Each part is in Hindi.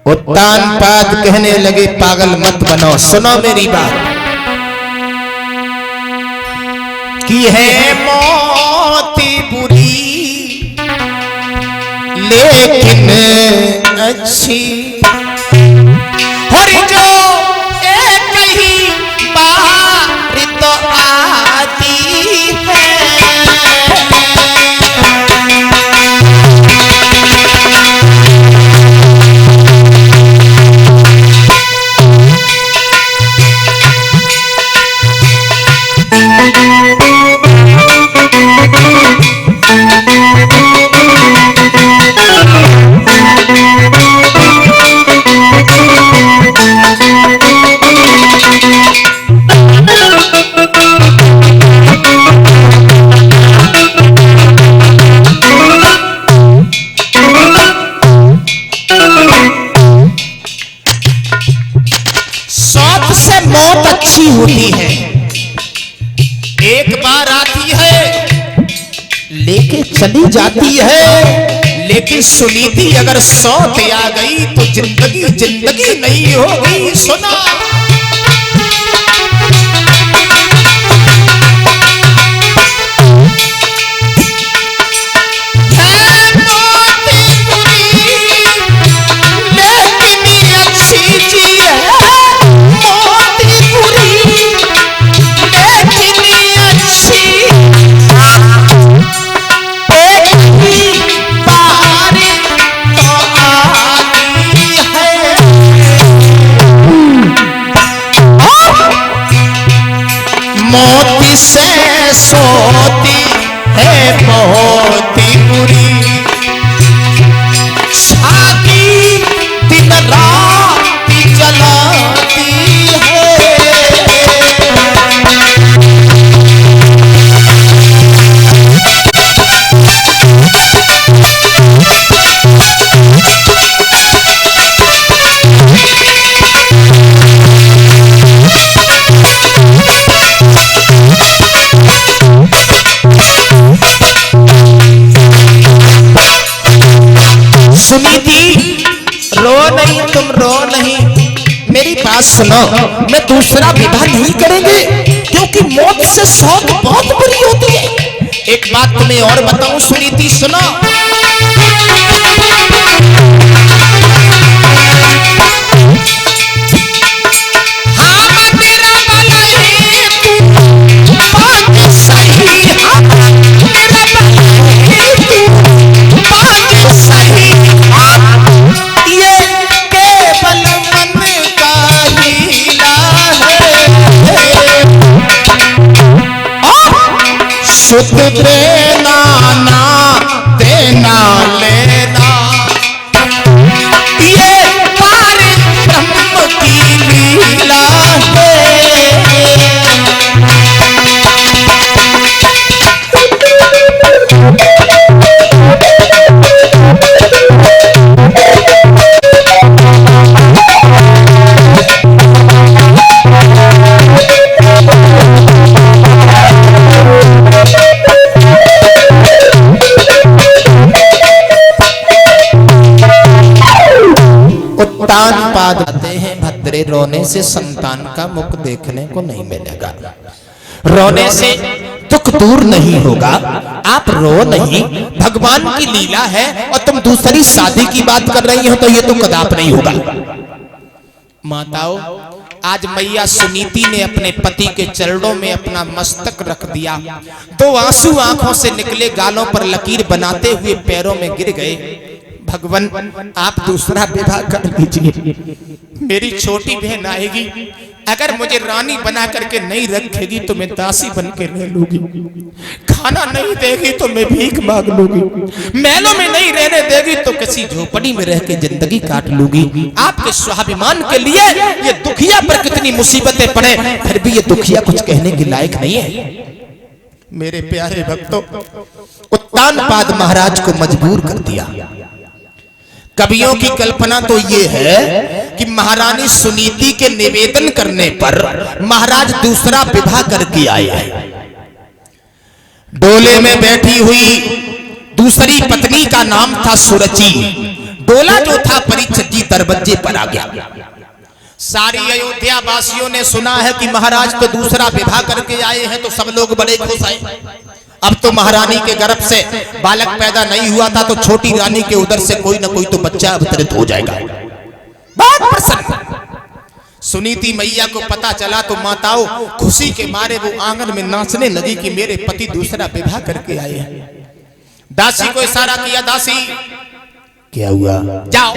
उत्तानपाद कहने लगे पागल मत बनो, सुनो मेरी बात। कि है मौत बुरी लेकिन अच्छी, और जो एक ही बार तो आती है। मौत अच्छी होती है, एक बार आती है लेके चली जाती है, लेकिन सुनीति अगर सौत आ गई तो जिंदगी जिंदगी नहीं होगी। सुना से सोती है बहुत बुरी, छाती दिन रात जलाती है। सुनीति रो नहीं, तुम रो नहीं, मेरी बात सुनो। मैं दूसरा विवाह नहीं करेंगे क्योंकि मौत से सौत बहुत बुरी होती है। एक बात तुम्हें और बताऊं सुनीति, सुनो। सुख देना ना देना लेना, ये पार ब्रह्म की लीला है। उत्तानपाद आते हैं, भद्रे रोने से संतान का मुख देखने को नहीं मिलेगा, रोने से दुख दूर नहीं होगा। आप रो नहीं, भगवान की लीला है। और तुम दूसरी शादी की बात कर रही हो तो ये तो कदाप नहीं होगा। माताओं, आज मैया सुनीति ने अपने पति के चरणों में अपना मस्तक रख दिया, दो आंसू आंखों से निकले, गालों पर लकीर बनाते हुए पैरों में गिर गए। भगवान, आप दूसरा विवाह कर लीजिए, मेरी छोटी बहन आएगी, अगर मुझे रानी बना करके नहीं रखेगी तो मैं दासी बन के रह लूंगी, खाना नहीं देगी तो मैं भीख मांग लूंगी, महलों में नहीं रहने देगी तो किसी झोपड़ी में रह के जिंदगी काट लूंगी। आपके स्वाभिमान के लिए ये दुखिया पर कितनी मुसीबतें पड़े, फिर भी ये दुखिया कुछ कहने के लायक नहीं है। मेरे प्यारे भक्तों, उत्तानपाद महाराज को मजबूर कर दिया। कवियों की कल्पना तो ये है कि महारानी सुनीति के निवेदन करने पर महाराज दूसरा विवाह करके आए हैं। डोले में बैठी हुई दूसरी पत्नी का नाम था सुरची। डोला जो था परीक्षित जी दरवाजे पर आ गया। सारी अयोध्या वासियों ने सुना है कि महाराज तो दूसरा विवाह करके आए हैं, तो सब लोग बड़े खुश हैं। अब तो महारानी के गर्भ से बालक पैदा नहीं हुआ था, तो छोटी रानी के उदर से कोई ना कोई तो बच्चा अवतरित हो जाएगा। बहुत प्रसन्न सुनीति मैया को पता चला तो माताओं खुशी के मारे वो आंगन में नाचने लगी कि मेरे पति दूसरा विवाह करके आए हैं। दासी को इशारा किया, दासी क्या हुआ, जाओ।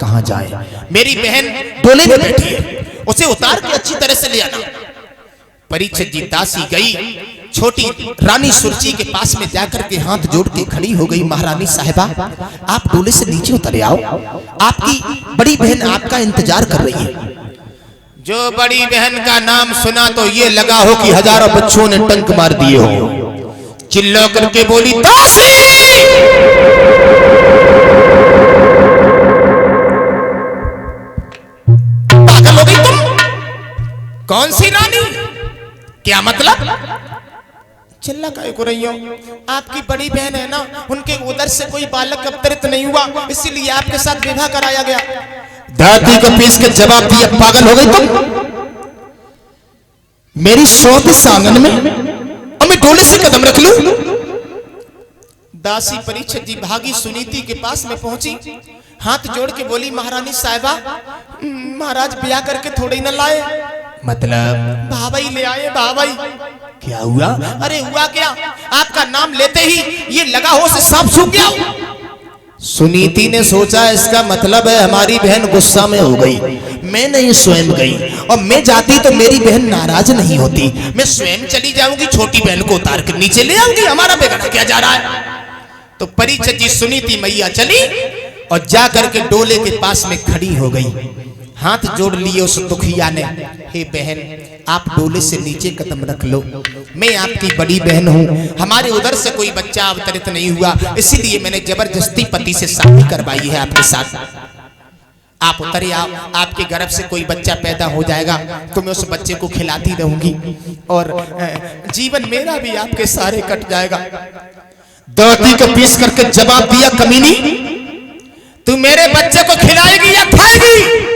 कहां जाए, मेरी बहन डोले में बैठी है, उसे उतार के अच्छी तरह से ले आना। परीक्षित जी दासी गई, छोटी रानी सुरची के पास में जाकर के हाथ जोड़ के खड़ी हो गई। महारानी साहिबा आप डोले से नीचे उतर आओ, आपकी बड़ी बहन आपका इंतजार कर रही है। जो बड़ी बहन का नाम सुना तो ये लगा हो कि हजारों बच्चों ने टंक मार दिए हो। चिल्ला करके बोली, दासी पागल हो गई तुम? कौन सी रानी, क्या मतलब? चिल्ला काहे को रही हो? आपकी बड़ी बहन है ना, उनके उदर से कोई बालक अवतरित नहीं हुआ, इसीलिए आपके साथ विवाह कराया गया। दादी को पीस के जवाब दिया, पागल हो गई तुम? मेरी शौक इस आंगन में और मैं डोले से कदम रख लूं? दासी परीक्षित जी भागी सुनीति के पास में पहुंची, हाथ जोड़ के बोली, महारानी साहिबा महाराज ब्याह करके थोड़े ही न लाए। मतलब भाई ले आए, भाई। क्या हुआ? अरे हुआ क्या, आपका नाम लेते ही ये लगा हो से सांप सूख गया। सुनीति ने सोचा इसका मतलब है हमारी बहन गुस्सा में हो गई, मैं नहीं स्वयं गई, और मैं जाती तो मेरी बहन नाराज नहीं होती, मैं स्वयं चली जाऊंगी, छोटी बहन को उतार कर नीचे ले आऊंगी, हमारा बिगड़ा क्या जा रहा है। तो परीक्षित जी सुनीति मैया चली और जा करके डोले के पास में खड़ी हो गई। हाथ जोड़ लिए उस दुखिया ने, हे बहन आप डोले से नीचे कदम रख लो, मैं आपकी बड़ी बहन हूँ, हमारे उधर से कोई बच्चा अवतरित नहीं हुआ, इसीलिए मैंने जबरदस्ती पति से शादी करवाई है आपके साथ। आप उतरे आओ, आपके गर्भ से कोई बच्चा पैदा हो जाएगा तो मैं उस बच्चे को खिलाती रहूंगी और जीवन मेरा भी आपके सारे कट जाएगा। दादी को पीस करके जवाब दिया, कमीनी तू मेरे बच्चे को खिलाएगी या खाएगी?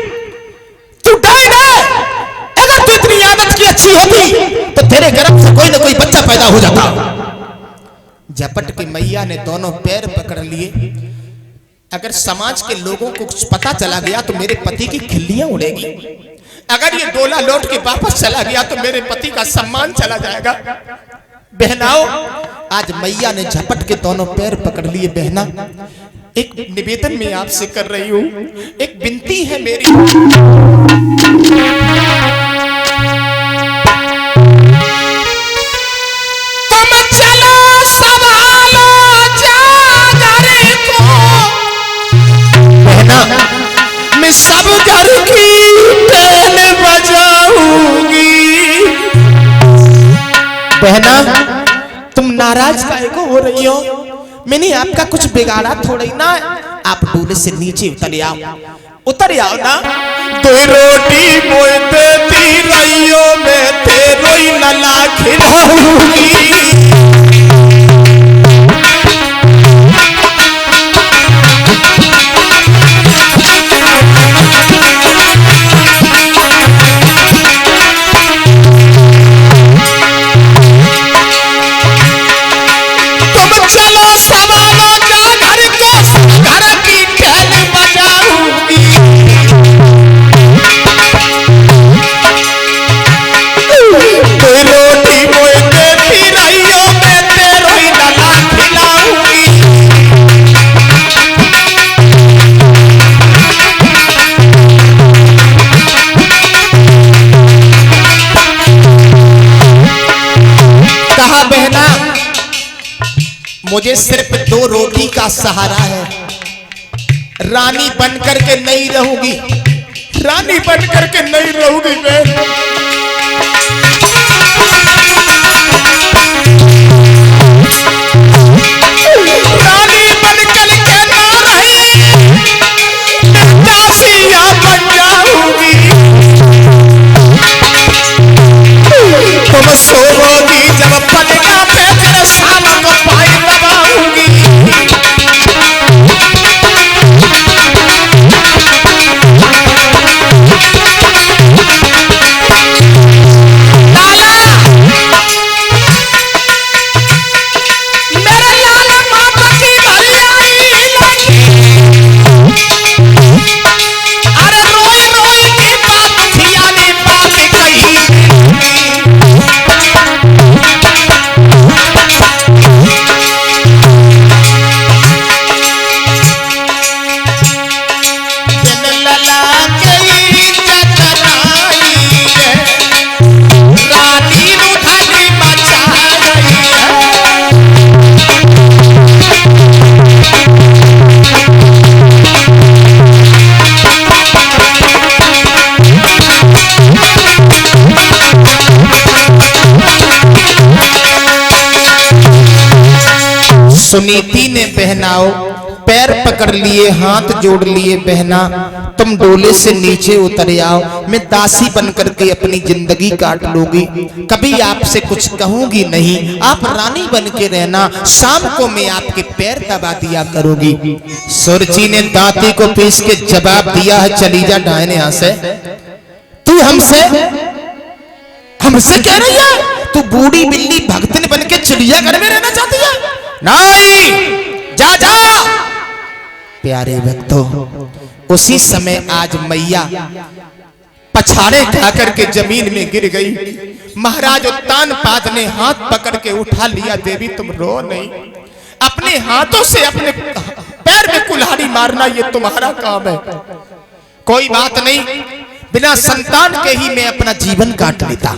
तू डाइन है, अगर तू इतनी आदत की अच्छी होती तो तेरे गर्भ से कोई ना कोई बच्चा पैदा हो जाता। झपट के मैया ने दोनों पैर पकड़ लिए, अगर समाज के लोगों को कुछ पता चला गया तो मेरे पति की खिल्लियां उड़ेगी, अगर ये डोला लौट के वापस चला गया तो मेरे पति का सम्मान चला जाएगा। बहनाओ आज मैया ने झपट के दोनों पैर पकड़ लिए। बहना एक निवेदन मैं आपसे कर रही हूं, एक विनती है मेरी। तुम चलो संभालो जागरे को, बहना मैं सब घर की बेल बजाऊंगी। बहना तुम नाराज काहे को हो रही हो? मैंने आपका कुछ बिगाड़ा थोड़ी ना, आप डोले से नीचे उतर आओ, उतर आओ ना। दो रोटी मोए देती रहियो, मैं तेरो ही लला खिलाऊंगी। मुझे सिर्फ 2 रोटी का सहारा है, रानी बनकर के नहीं रहूंगी, रानी बनकर के नहीं रहूंगी मैं। रानी बनकर के ना रही, दासिया बन जाऊंगी। तुम सोओगी जब पलका पे तेरे शाम को पाई दबाऊंगी। सुनीति ने बहनाओ पैर पकड़ लिए, हाथ जोड़ लिए, बहना तुम डोले से नीचे उतर आओ, मैं दासी बनकर के अपनी जिंदगी काट लूंगी, कभी आपसे कुछ कहूंगी नहीं, आप रानी बन के रहना, शाम को मैं आपके पैर दबा दिया करूंगी। सुरची ने दांती को पीस के जवाब दिया है, चली जा डायने यहां से, तू हमसे कह रही है, तू बूढ़ी बिल्ली भक्तन बन के चिड़ियाघर में रहना चाहती है? नहीं, जा जा। प्यारे भक्तों, उसी समय आज मैया पछाड़े खाकर के जमीन में गिर गई। महाराज उत्तानपाद ने हाथ पकड़ के उठा लिया, देवी तुम रो नहीं, अपने हाथों से अपने पैर में कुल्हाड़ी मारना ये तुम्हारा काम है, कोई बात नहीं, बिना संतान के ही मैं अपना जीवन काट लेता।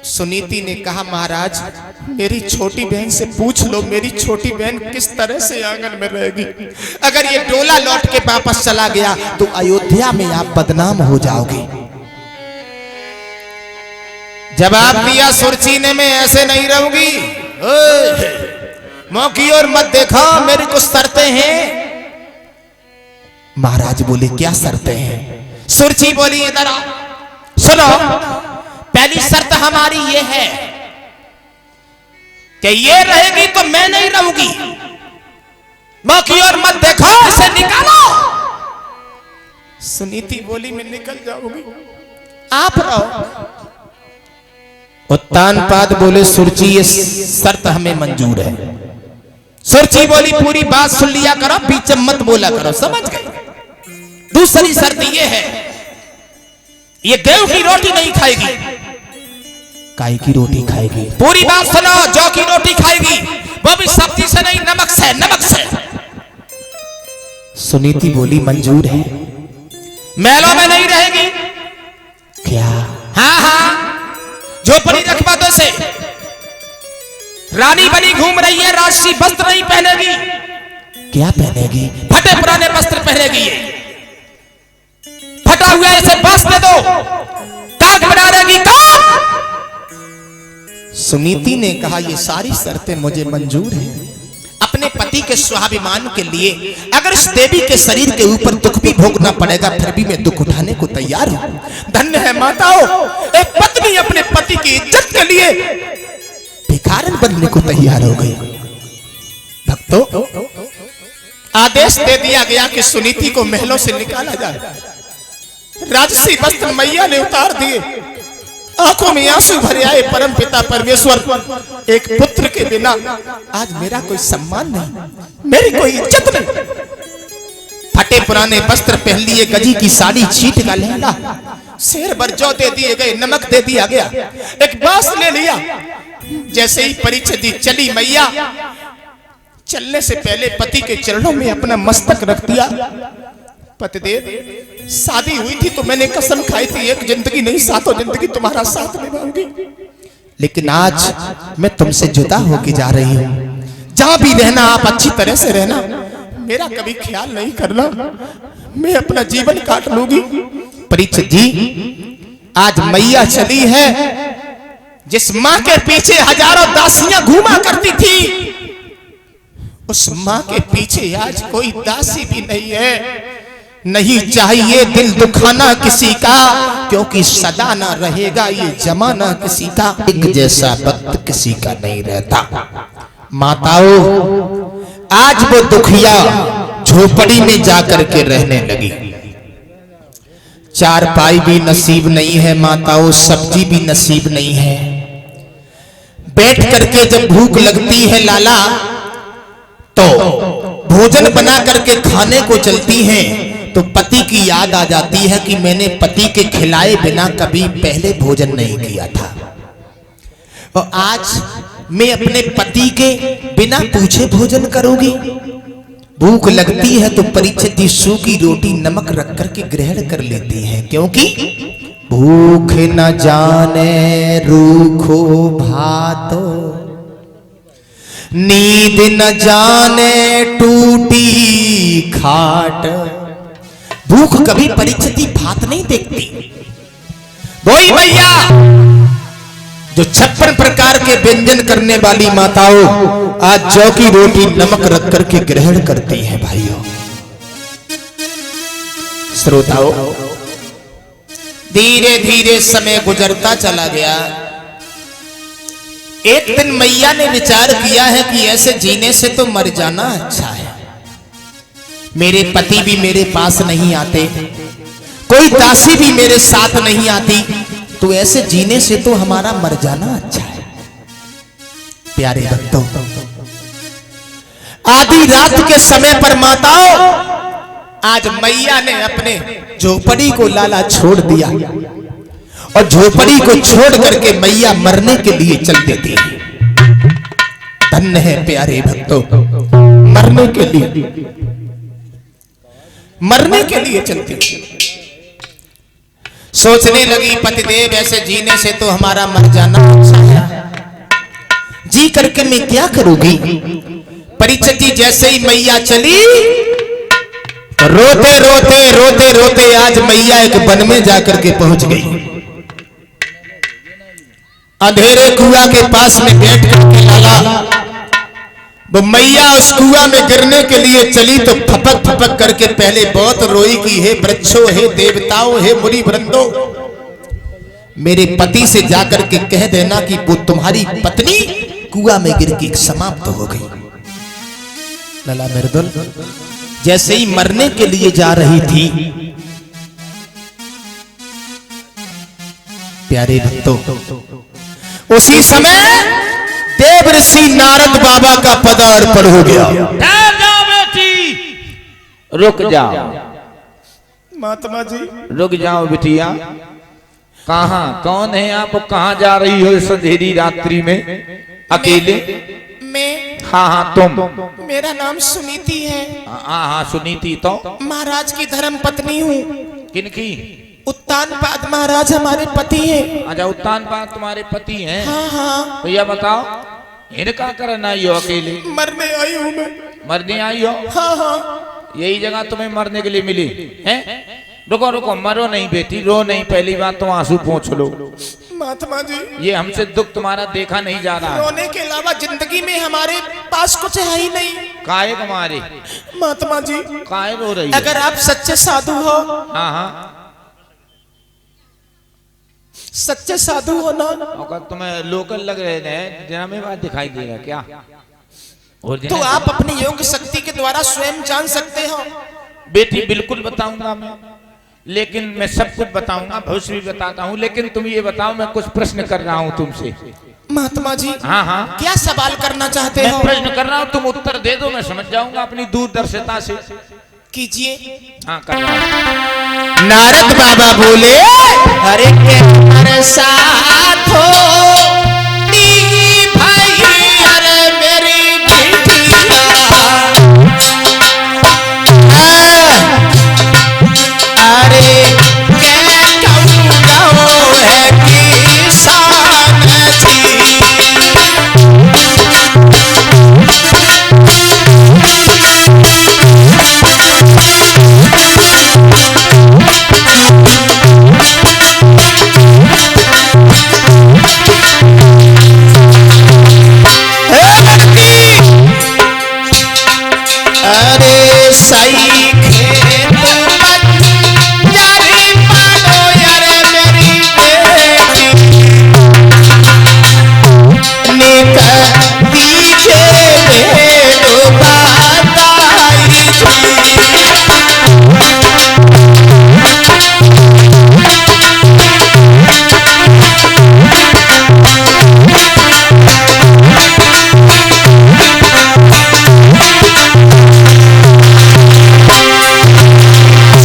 सुनीति ने कहा, महाराज मेरी छोटी बहन से पूछ लो, मेरी छोटी बहन किस तरह से आंगन में रहेगी, अगर ये डोला लौट के वापस चला गया तो अयोध्या में आप बदनाम हो जाओगे। जवाब दिया सुरची ने, मैं ऐसे नहीं रहूंगी, मौकी और मत देखो, मेरी कुछ शर्तें हैं। महाराज बोले, क्या शर्तें हैं? सुरची बोली, इधर आओ, सुनो, पहली शर्त हमारी ये है कि ये रहेगी तो मैं नहीं रहूंगी, मौकी और मत देखो, इसे निकालो। सुनीति बोली, मैं निकल जाऊंगी, आप रहो। उत्तानपाद बोले, सुरची ये शर्त हमें मंजूर है। सुरची बोली, पूरी बात सुन लिया करो, बीच में मत बोला करो, समझ गए। दूसरी शर्त ये है, ये गेहूं की रोटी नहीं खाएगी। काय की रोटी खाएगी? पूरी बात सुनो, जौ की रोटी खाएगी, वो भी सब्जी से नहीं, नमक से, नमक से। सुनीति बोली, मंजूर है। महलों में नहीं रहेगी क्या? हाँ हाँ, झोपड़ी रखवा दो से, रानी बनी घूम रही है, राजसी वस्त्र नहीं पहनेगी। क्या पहनेगी? फटे पुराने वस्त्र पहनेगी, फटा हुआ ऐसे बस दे दो, काग बना देगी, काग। सुनीति ने कहा, ये सारी शर्तें मुझे मंजूर हैं। अपने पति के स्वाभिमान के लिए अगर इस देवी के शरीर के ऊपर दुख भी भोगना पड़ेगा, फिर भी मैं दुख उठाने को तैयार हूं। धन्य है माताओं, एक पत्नी अपने पति की इज्जत के लिए भिखारन बनने को तैयार हो गई। भक्तों, आदेश दे दिया गया कि सुनीति को महलों से निकाला जाए। राजसी वस्त्र मैया ने उतार दिए, आंखों में आंसू भरे आए। परम पिता परमेश्वर, एक पुत्र के बिना आज मेरा कोई सम्मान नहीं, मेरी कोई इज्जत नहीं। फटे पुराने वस्त्र पहन लिए, गजी की साड़ी, छीट का लहंगा, शेर भर जौ दे दिए गए, नमक दे दिया गया, एक बांस ले लिया। जैसे ही परिचय दी, चली मैया। चलने से पहले पति के चरणों में अपना मस्तक रख दिया। पतिदेव, शादी हुई थी तो मैंने कसम खाई थी, एक जिंदगी नहीं, सातों जिंदगी तुम्हारा साथ निभाऊंगी, लेकिन आज मैं तुमसे जुदा होके जा रही हूं। जहां भी रहना आप अच्छी तरह से रहना, मेरा कभी ख्याल नहीं करना, मैं अपना जीवन काट लूंगी। परीक्षित जी, आज मैया चली है, जिस मां के पीछे हजारों दासियां घूमा करती थी, उस मां के पीछे आज कोई दासी भी नहीं है। नहीं चाहिए दिल दुखाना किसी का, क्योंकि सदा ना रहेगा ये जमाना किसी का, एक जैसा वक्त किसी का नहीं रहता। माताओं, आज वो दुखिया झोपड़ी में जाकर के रहने लगी। चारपाई भी नसीब नहीं है माताओं, सब्जी भी नसीब नहीं है। बैठ करके जब भूख लगती है लाला, तो भोजन बना करके खाने को चलती हैं, तो पति की याद आ जाती है कि मैंने पति के खिलाए बिना कभी पहले भोजन नहीं किया था, और आज मैं अपने पति के बिना पूछे भोजन करूंगी। भूख लगती है तो परीक्षित जी सूखी रोटी नमक रख करके ग्रहण कर लेती हैं, क्योंकि भूख न जाने रूखो भातो, नींद न जाने टूटी खाट। भूख कभी परीक्षित भात नहीं देखती। वही भैया जो 56 प्रकार के व्यंजन करने वाली माताओं आज जौ की रोटी नमक रख करके ग्रहण करती हैं। भाइयों श्रोताओं, धीरे धीरे समय गुजरता चला गया। एक दिन मैया ने विचार किया है कि ऐसे जीने से तो मर जाना अच्छा है। मेरे पति भी मेरे पास नहीं आते, कोई दासी भी मेरे साथ नहीं आती, तो ऐसे जीने से तो हमारा मर जाना अच्छा है। प्यारे भक्तों, आधी रात के समय पर माताओं आज मैया ने अपने झोपड़ी को लाला छोड़ दिया और झोपड़ी को छोड़ करके मैया मरने के लिए चल देती है। धन्य है प्यारे भक्तों, मरने के लिए चलती। सोचने लगी पतिदेव ऐसे जीने से तो हमारा मर जाना अच्छा है, जी करके मैं क्या करूंगी। परीक्षित जी जैसे ही मैया चली, रोते रोते रोते रोते आज मैया एक वन में जाकर के पहुंच गई। अंधेरे कुआं के पास में बैठ करके लाला वो मैया उस कुआं में गिरने के लिए चली तो फपक फपक करके पहले बहुत रोई कि हे वृक्षों, हे देवताओं, हे मुनि वृंदो, मेरे पति से जाकर के कह देना कि वो तुम्हारी पत्नी कुआं में गिर के समाप्त हो गई। लाला मृदुल जैसे ही मरने के लिए जा रही थी, प्यारे भक्तों, उसी समय देव ऋषि नारद बाबा का पदार्पण हो गया। ठहर जाओ बेटी, रुक जाओ महात्मा जी, रुक जाओ बिटिया। कहाँ, कौन है आप, कहाँ जा रही हो इस अंधेरी रात्रि में अकेले? मैं हाँ हाँ तुम, मेरा नाम सुनीति है। हाँ हाँ सुनीति, तो महाराज की धर्म पत्नी हूँ। किनकी? उत्तानपाद महाराज हमारे पति हैं। अच्छा, उत्तानपाद तुम्हारे पति हैं? हाँ हाँ। तो यह बताओ इनका करना आई हो अकेले? मरने आई हूँ मैं। मरने आई हो? हाँ हाँ। यही जगह तुम्हें मरने के लिए मिली है? रुको रुको, मरो नहीं बेटी, रो नहीं, पहली बात तो आंसू पोंछ लो। महात्मा जी, ये हमसे दुख तुम्हारा देखा नहीं जा रहा है। रोने के अलावा जिंदगी में हमारे पास कुछ है ही नहीं। काहे तुम्हारे? महात्मा जी, काहे रो रही? अगर आप सच्चे साधु हो, हाँ हाँ, सच्चे साधु हो ना, अगर तुम्हें लोकल लग रहे हैं, ड्रामे बात दिखाई देगा क्या? तो आप अपनी योग शक्ति के द्वारा स्वयं जान सकते हो। बेटी बिल्कुल बताऊंगा मैं, लेकिन मैं सब कुछ बताऊंगा, भविष्य भी बताता हूँ, लेकिन तुम ये बताओ, मैं कुछ प्रश्न कर रहा हूँ तुमसे। महात्मा जी, हाँ हाँ, क्या सवाल करना चाहते हो? मैं प्रश्न कर रहा हूँ, तुम उत्तर दे दो, मैं समझ जाऊंगा अपनी दूरदर्शिता से। कीजिए। हाँ कर रहा हूँ। नारद बाबा बोले, अरे के साथ हो भाई, अरे मेरी बिटिया, अरे क्या कहूँ है किसान जी। अरे सही खेत बंजारी पालो, अरे मेरी बेटी निकल दीजे बेलो बाताई जी।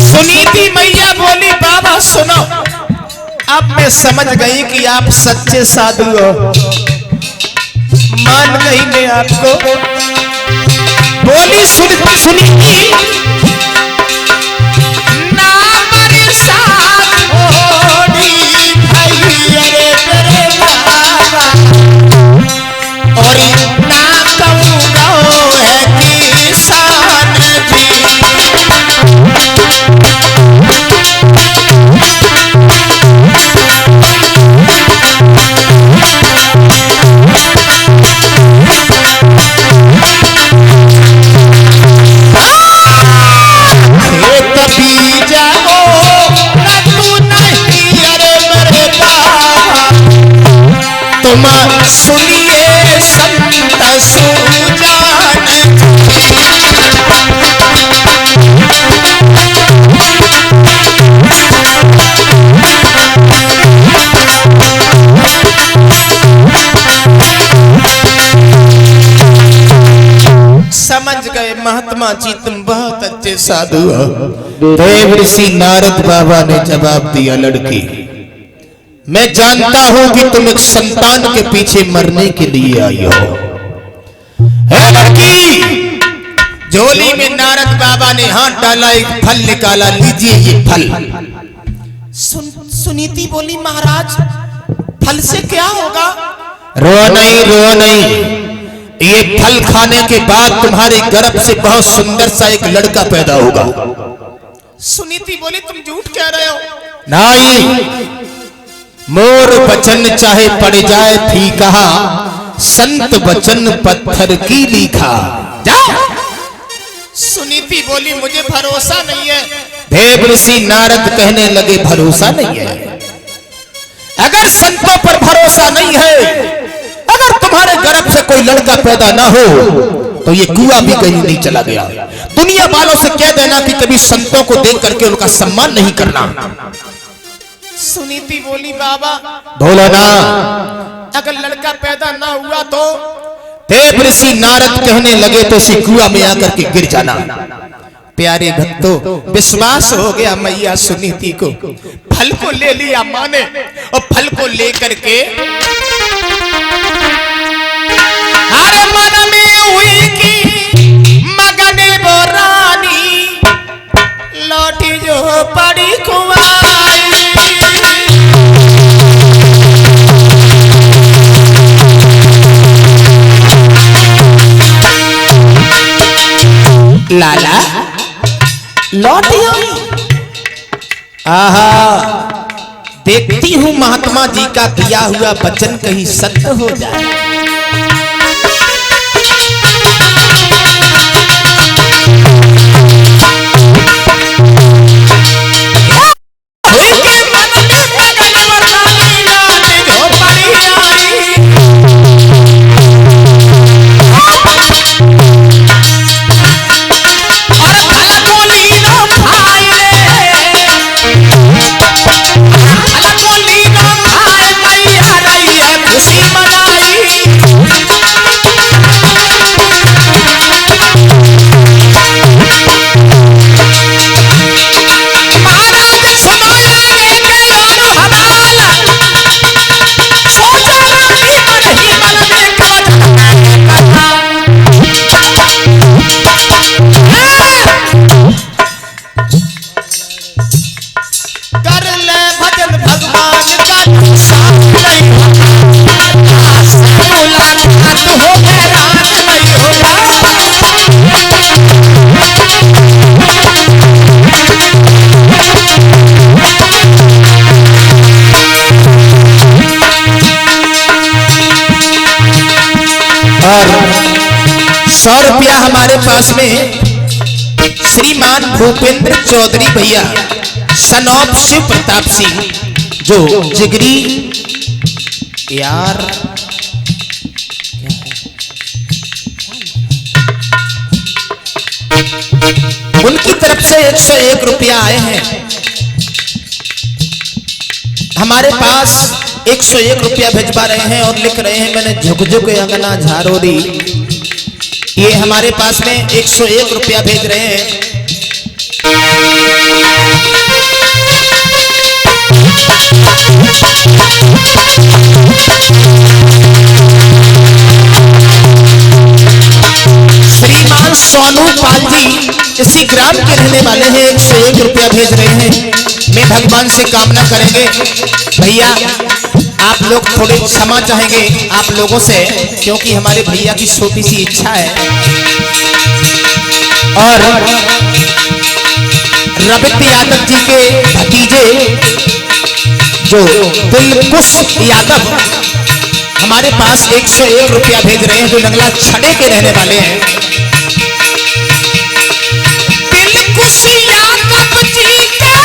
सुनीति मैया बोली, बाबा सुनो, अब मैं समझ गई कि आप सच्चे साधु हो, मान गई मैं आपको। बोली सुनीति, ना मेरे साथ होनी भाई, अरे मेरे बाबा, और ना कहूँगा है किसान जी। सुनिए संत सुजान समझ गए महात्मा जी तुम बहुत अच्छे साधु हो। देव ऋषि नारद बाबा ने जवाब दिया, लड़की मैं जानता हूं कि तुम एक संतान के पीछे मरने के लिए आई हो। हे लड़की, झोली में नारद बाबा ने हाथ डाला, एक फल निकाला, लीजिए ये फल। सुनीति बोली, महाराज फल से क्या होगा? रो नहीं, रो नहीं, ये फल खाने के बाद तुम्हारे गर्भ से बहुत सुंदर सा एक लड़का पैदा होगा। सुनीति बोली, तुम झूठ कह रहे हो। नहीं, मोर वचन चाहे पड़ जाए फीका, संत वचन पत्थर की लिखा। जाओ। सुनीति बोली, मुझे भरोसा नहीं है। देव ऋषि नारद कहने लगे, भरोसा नहीं है? अगर संतों पर भरोसा नहीं है, अगर तुम्हारे गर्भ से कोई लड़का पैदा ना हो तो ये कुआं भी कहीं नहीं चला गया। दुनिया वालों से कह देना कि कभी संतों को देख करके उनका सम्मान नहीं करना। सुनीति बोली, बाबा बोलो ना, अगर लड़का पैदा ना हुआ तो? देव ऋषि नारद कहने लगे, तो इसी कुआं में आकर के गिर जाना। प्यारे भक्तों, विश्वास हो गया मैया सुनीति को। फल को ले लिया माँ ने, और फल को लेकर के अरे मन में हुई कि मगने बोरानी, लौटी जो पड़ी कुंवारी। लाला लौटी आई। आहा, देखती हूँ महात्मा जी का किया हुआ वचन कहीं सत्य हो जाए। और 100 रुपया हमारे पास में श्रीमान भूपेंद्र चौधरी भैया सन ऑफ शिव प्रताप सिंह, जो जिगरी यार उनकी तरफ से 101 रुपया आए हैं हमारे पास। 101 रुपया भिजवा रहे हैं और लिख रहे हैं, मैंने झुक झुक अंगना झारोरी। ये हमारे पास में 101 रुपया भेज रहे हैं। श्रीमान सोनू पाल जी इसी ग्राम के रहने वाले हैं, 101 रुपया भेज रहे हैं। मैं भगवान से कामना करेंगे भैया आप लोग थोड़े क्षमा चाहेंगे आप लोगों से, क्योंकि हमारे भैया की छोटी सी इच्छा है। और रवित यादव जी के भतीजे जो दिलकुश यादव हमारे पास 101 रुपया भेज रहे हैं, जो नंगला छड़े के रहने वाले हैं। दिलकुश यादव जी का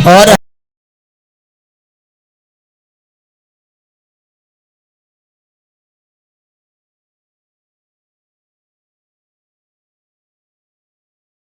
और